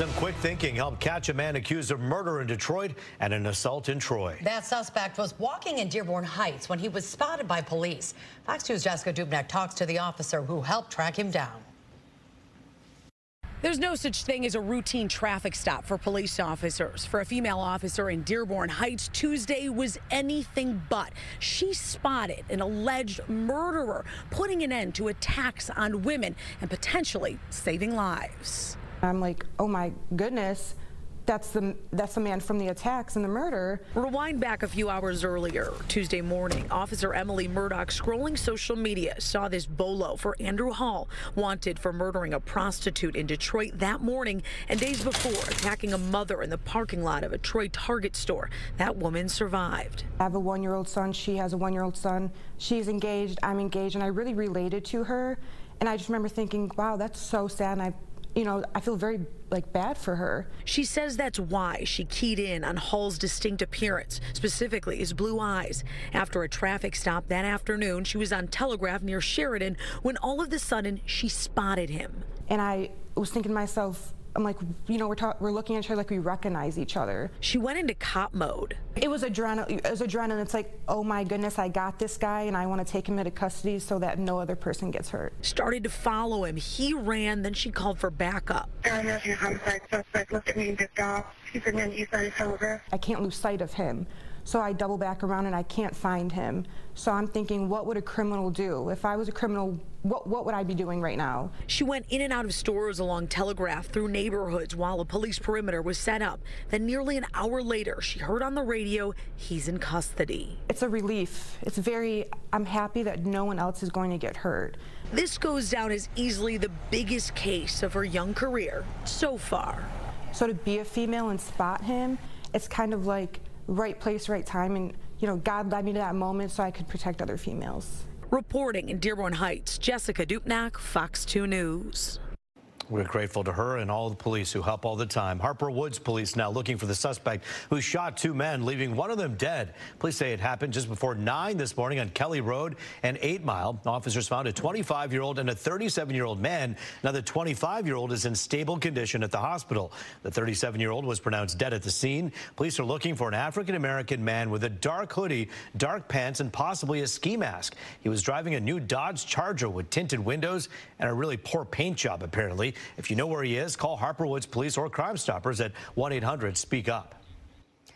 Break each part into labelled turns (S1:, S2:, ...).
S1: Some quick thinking helped catch a man accused of murder in Detroit and an assault in Troy.
S2: That suspect was walking in Dearborn Heights when he was spotted by police. Fox 2's Jessica Dubnak talks to the officer who helped track him down.
S3: There's no such thing as a routine traffic stop for police officers. For a female officer in Dearborn Heights, Tuesday was anything but. She spotted an alleged murderer, putting an end to attacks on women and potentially saving lives.
S4: I'm like, oh my goodness, that's the man from the attacks and the murder.
S3: Rewind back a few hours earlier, Tuesday morning, Officer Emily Murdoch, scrolling social media, saw this bolo for Andrew Hall, wanted for murdering a prostitute in Detroit that morning, and days before attacking a mother in the parking lot of a Troy Target store. That woman survived.
S4: I have a 1-year-old son. She has a 1-year-old son. She's engaged. I'm engaged, and I really related to her. And I just remember thinking, wow, that's so sad. And I feel very bad for her.
S3: She says that's why she keyed in on Hall's distinct appearance, specifically his blue eyes. After a traffic stop that afternoon, she was on Telegraph near Sheridan when all of a sudden she spotted him.
S4: And I was thinking to myself, I'm like, we're looking at each other like we recognize each other.
S3: She went into cop mode.
S4: It was adrenaline. It's like, oh my goodness, I got this guy and I want to take him into custody so that no other person gets hurt.
S3: Started to follow him. He ran, then she called for backup.
S5: I know your homicide suspect looked at me and picked off. He's in the east side of Telegraph.
S4: I can't lose sight of him. So I double back around and I can't find him. So I'm thinking, what would a criminal do? If I was a criminal, what would I be doing right now?
S3: She went in and out of stores along Telegraph through neighborhoods while a police perimeter was set up. Then nearly an hour later, she heard on the radio, he's in custody.
S4: It's a relief. I'm happy that no one else is going to get hurt.
S3: This goes down as easily the biggest case of her young career so far.
S4: So to be a female and spot him, it's kind of like right place, right time, and God led me to that moment so I could protect other females.
S3: Reporting in Dearborn Heights, Jessica Dubnak, Fox 2 News.
S1: We're grateful to her and all the police who help all the time. Harper Woods police now looking for the suspect who shot 2 men, leaving one of them dead. Police say it happened just before 9 this morning on Kelly Road and 8 Mile. Officers found a 25-year-old and a 37-year-old man. Now the 25-year-old is in stable condition at the hospital. The 37-year-old was pronounced dead at the scene. Police are looking for an African-American man with a dark hoodie, dark pants, and possibly a ski mask. He was driving a new Dodge Charger with tinted windows and a really poor paint job, apparently. If you know where he is, call Harper Woods Police or Crime Stoppers at 1-800-SPEAK-UP.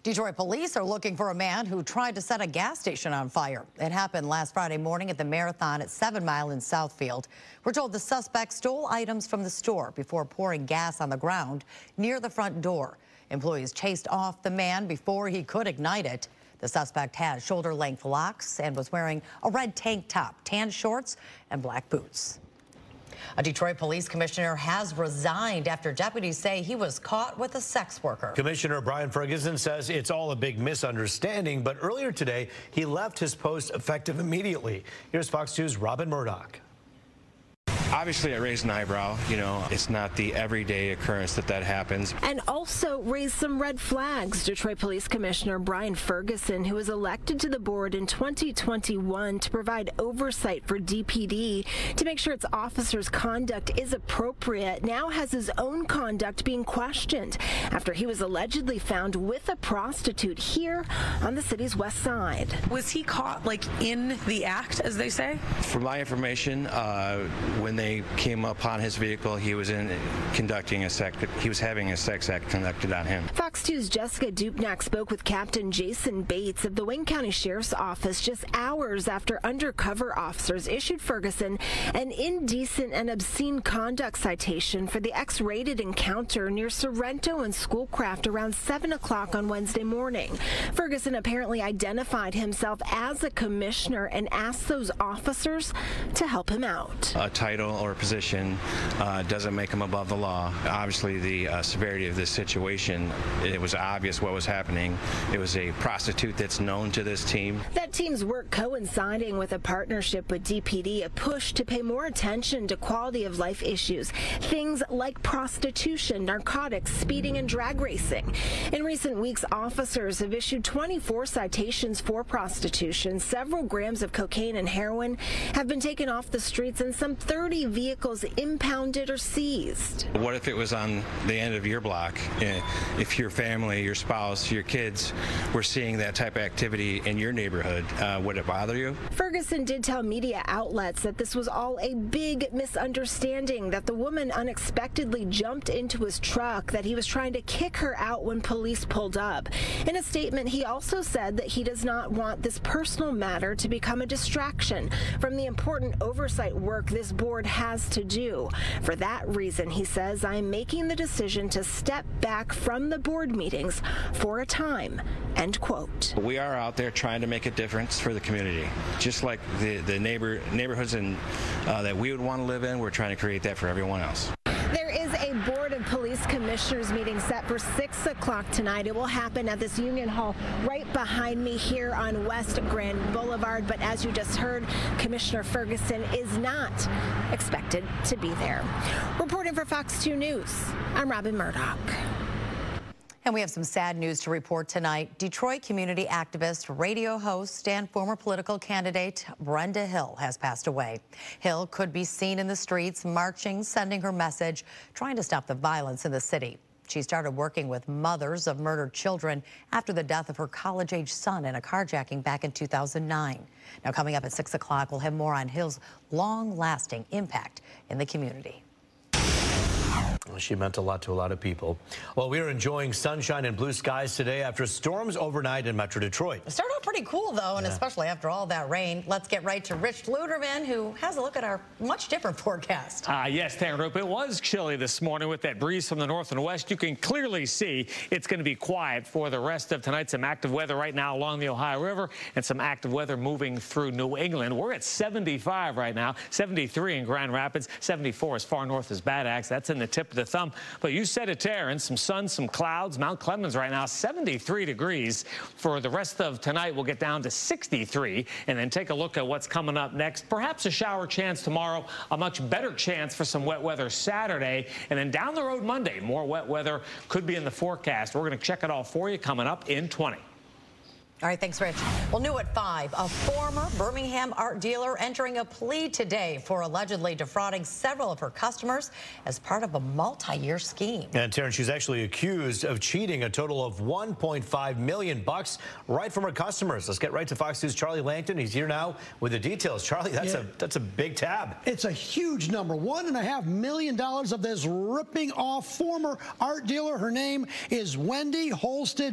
S2: Detroit police are looking for a man who tried to set a gas station on fire. It happened last Friday morning at the Marathon at 7 Mile in Southfield. We're told the suspect stole items from the store before pouring gas on the ground near the front door. Employees chased off the man before he could ignite it. The suspect had shoulder-length locks and was wearing a red tank top, tan shorts, and black boots. A Detroit police commissioner has resigned after deputies say he was caught with a sex worker.
S1: Commissioner Brian Ferguson says it's all a big misunderstanding, but earlier today, he left his post effective immediately. Here's Fox 2's Robin Murdoch.
S6: Obviously, it raised an eyebrow. It's not the everyday occurrence that happens.
S7: And also raised some red flags. Detroit Police Commissioner Brian Ferguson, who was elected to the board in 2021 to provide oversight for DPD to make sure its officers' conduct is appropriate, now has his own conduct being questioned after he was allegedly found with a prostitute here on the city's west side.
S3: Was he caught, in the act, as they say?
S6: From my information, when they came upon his vehicle, he was having a sex act conducted on him.
S7: Fox 2's Jessica Dubnak spoke with Captain Jason Bates of the Wayne County Sheriff's Office just hours after undercover officers issued Ferguson an indecent and obscene conduct citation for the X-rated encounter near Sorrento and Schoolcraft around 7 o'clock on Wednesday morning. Ferguson apparently identified himself as a commissioner and asked those officers to help him out.
S6: A title or position doesn't make him above the law. Obviously, the severity of this situation, it was obvious what was happening. It was a prostitute that's known to this team.
S7: That team's work coinciding with a partnership with DPD, a push to pay more attention to quality of life issues, things like prostitution, narcotics, speeding, and drag racing. In recent weeks, officers have issued 24 citations for prostitution. Several grams of cocaine and heroin have been taken off the streets, and some 30 see vehicles impounded or seized.
S6: What if it was on the end of your block? If your family, your spouse, your kids were seeing that type of activity in your neighborhood, would it bother you?
S7: Ferguson did tell media outlets that this was all a big misunderstanding, that the woman unexpectedly jumped into his truck, that he was trying to kick her out when police pulled up. In a statement, he also said that he does not want this personal matter to become a distraction from the important oversight work this board has to do. For that reason, he says, I'm making the decision to step back from the board meetings for a time, end quote.
S6: We are out there trying to make a difference for the community. Just like the neighborhoods that we would want to live in, we're trying to create that for everyone else.
S7: There is a Board of Police Commissioners meeting set for 6 o'clock tonight. It will happen at this Union Hall right behind me here on West Grand Boulevard. But as you just heard, Commissioner Ferguson is not expected to be there. Reporting for Fox 2 News, I'm Robin Murdoch.
S2: And we have some sad news to report tonight. Detroit community activist, radio host, and former political candidate Brenda Hill has passed away. Hill could be seen in the streets marching, sending her message, trying to stop the violence in the city. She started working with mothers of murdered children after the death of her college-age son in a carjacking back in 2009. Now, coming up at 6 o'clock, we'll have more on Hill's long-lasting impact in the community.
S1: She meant a lot to a lot of people. Well, we are enjoying sunshine and blue skies today after storms overnight in Metro Detroit.
S2: It started out pretty cool, though, and especially after all that rain. Let's get right to Rich Luderman, who has a look at our much different forecast.
S8: Yes, Taryn Rope, it was chilly this morning with that breeze from the north and west. You can clearly see it's going to be quiet for the rest of tonight. Some active weather right now along the Ohio River and some active weather moving through New England. We're at 75 right now, 73 in Grand Rapids, 74 as far north as Bad Axe. That's in the tip of the thumb. But you said it, Taryn, some sun, some clouds. Mount Clemens right now, 73 degrees. For the rest of tonight, we'll get down to 63. And then take a look at what's coming up next. Perhaps a shower chance tomorrow, a much better chance for some wet weather Saturday. And then down the road Monday, more wet weather could be in the forecast. We're going to check it all for you coming up in 20.
S2: All right, thanks, Rich. Well, new at 5, a former Birmingham art dealer entering a plea today for allegedly defrauding several of her customers as part of a multi-year scheme.
S1: And Taryn, she's actually accused of cheating a total of $1.5 million right from her customers. Let's get right to Fox News' Charlie Langton. He's here now with the details. Charlie, that's a big tab.
S9: It's a huge number, $1.5 million of this ripping off former art dealer. Her name is Wendy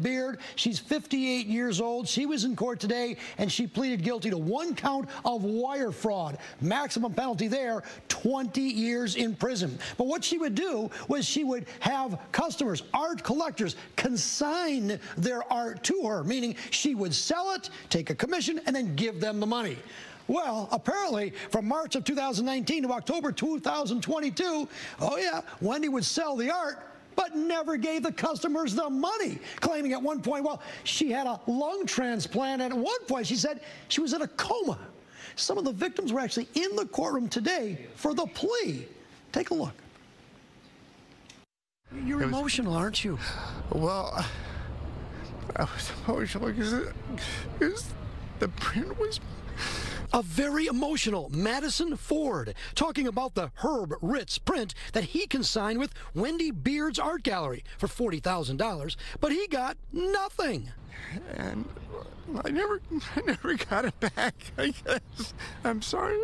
S9: Beard. She's 58 years old. She was in court today, and she pleaded guilty to 1 count of wire fraud. Maximum penalty there, 20 years in prison. But what she would do was she would have customers, art collectors, consign their art to her, meaning she would sell it, take a commission, and then give them the money. Well, apparently, from March of 2019 to October 2022, Wendy would sell the art, but never gave the customers the money, claiming at one point, well, she had a lung transplant, and at one point she said she was in a coma. Some of the victims were actually in the courtroom today for the plea. Take a look. You're emotional, aren't you?
S10: Well, I was emotional because the print was...
S9: A very emotional Madison Ford talking about the Herb Ritz print that he consigned with Wendy Beard's art gallery for $40,000, but he got nothing.
S10: And I never got it back, I guess. I'm sorry.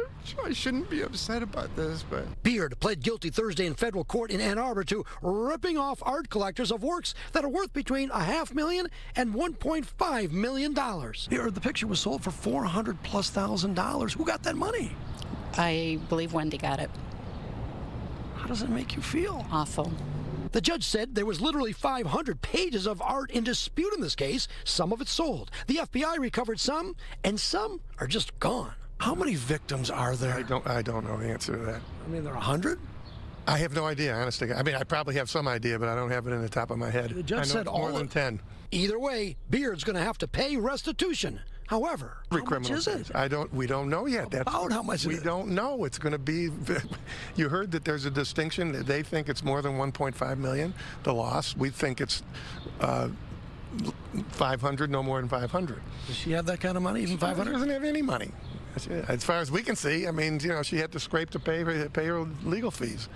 S10: I shouldn't be upset about this, but...
S9: Beard pled guilty Thursday in federal court in Ann Arbor to ripping off art collectors of works that are worth between $500,000 and $1.5 million. The picture was sold for $400,000+. Who got that money?
S11: I believe Wendy got it.
S9: How does it make you feel?
S11: Awful.
S9: The judge said there was literally 500 pages of art in dispute in this case. Some of it sold. The FBI recovered some, and some are just gone. How many victims are there?
S10: I don't know the answer to that.
S9: I mean, there are 100?
S10: I have no idea, honestly. I mean, I probably have some idea, but I don't have it in the top of my head.
S9: The judge said
S10: more than 10.
S9: Either way, Beard's going to have to pay restitution. However, how much is it?
S10: We don't know yet.
S9: About how much is it?
S10: We don't know. It's going to be, you heard that there's a distinction. They think it's more than $1.5 million, the loss. We think it's 500, no more than 500.
S9: Does she have that kind of money, even 500?
S10: She doesn't have any money. As far as we can see, I mean, you know, she had to scrape to pay her legal fees.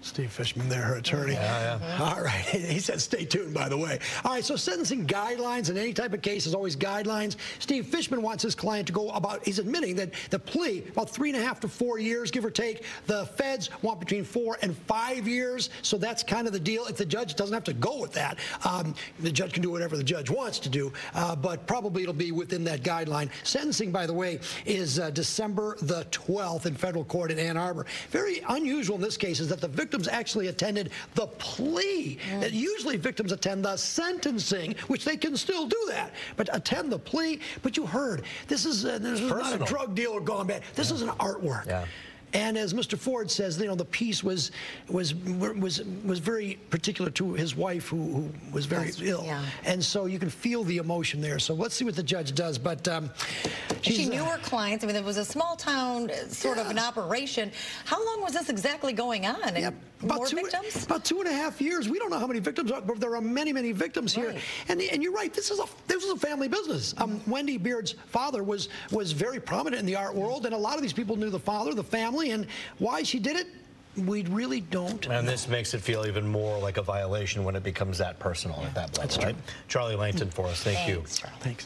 S9: Steve Fishman there, her attorney. All right. He said stay tuned, by the way. All right, so sentencing guidelines in any type of case is always guidelines. Steve Fishman wants his client to go about, he's admitting that the plea, about 3.5 to 4 years, give or take. The feds want between 4 and 5 years, so that's kind of the deal. If the judge doesn't have to go with that, the judge can do whatever the judge wants to do, but probably it'll be within that guideline. Sentencing, by the way, is December the 12th in federal court in Ann Arbor. Very unusual in this case is that the victims actually attended the plea. Usually victims attend the sentencing, which they can still do that, but attend the plea. But you heard, this is not a drug dealer gone bad. This is an artwork. And as Mr. Ford says, you know, the piece was very particular to his wife, who was very ill, and so you can feel the emotion there. So let's see what the judge does. But
S2: she knew her clients. I mean, it was a small town sort of an operation. How long was this exactly going on? And more victims? About 2.5 years. We don't know how many victims are, but there are many, many victims here. And you're right. This is a family business. Wendy Beard's father was very prominent in the art world, and a lot of these people knew the father, the family. And why she did it, we really don't know.
S1: And this makes it feel even more like a violation when it becomes that personal at that level. That's right. Charlie Langton for us. Thank you.
S9: Thanks.